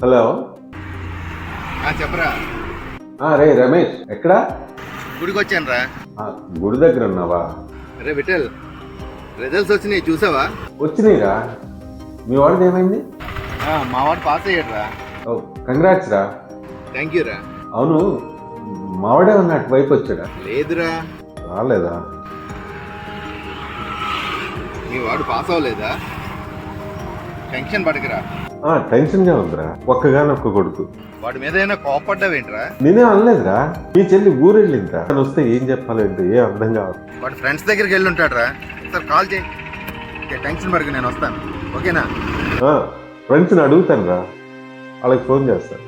Hello. చెప్పరా. రే రమేష్, ఎక్కడా? గుడికి వచ్చాను రా. గుడి దగ్గర ఉన్నావా? రే విఠల్, రిజల్ట్స్ వచ్చినాయి చూసావా? వచ్చినాయిరా. మీ వాడిది ఏమైంది? మా వాడు పాస్ అయ్యాడు రా. ఓ, కంగ్రాట్స్ రా. థ్యాంక్ యూ రా. అవును, మావాడే ఉన్న అటువైపు వచ్చాడా? లేదురా. రాలేదా? మీ వాడు పాస్ అవ్వలేదా? టెన్షన్ పడకరా. టెన్షన్ గా ఉందిరా, ఒక్కగానొక్క కొడుకు. వాడి మీద ఏమైనా కోపడ్డావేంట్రా? నేనే అనలేదురా, మీ చెల్లి ఊరెళ్ళిందిరా. తను వస్తే ఏం చెప్పాలంటే ఏం అర్థం కావాలి. వాడు ఫ్రెండ్స్ దగ్గరికి వెళ్ళి ఉంటాడు రా. సార్ కాల్ చేయి. టెన్షన్ పడక, నేను వస్తాను. ఓకేనా? ఫ్రెండ్స్ని అడుగుతాను రా, వాళ్ళకి ఫోన్ చేస్తాను.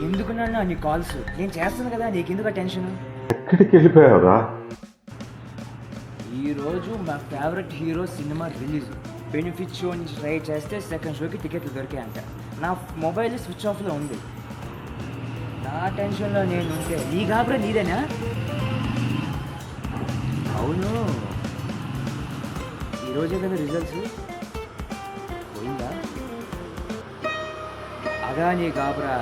ఎందుకున్నా నీ కాల్స్ నేను చేస్తాను కదా, నీకెందుకు టెన్షన్? ఎక్కడికి వెళ్ళిపోయావురా? ఈరోజు మా favourite hero cinema release. Benefit show నుంచి ట్రై చేస్తే సెకండ్ షోకి టికెట్లు దొరికాయంట. నా మొబైల్ స్విచ్ ఆఫ్లో ఉంది. నా టెన్షన్లో నేను ఉంటే నీ గాబరా నీదేనా? అవును, ఈరోజే కదా రిజల్ట్స్. పోయిందా? అగా నీ గాబరా.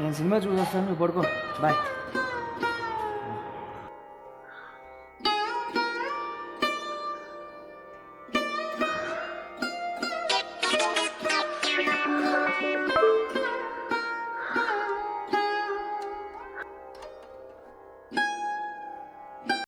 నేను సినిమా చూసొస్తాను, నువ్వు పడుకో. బాయ్.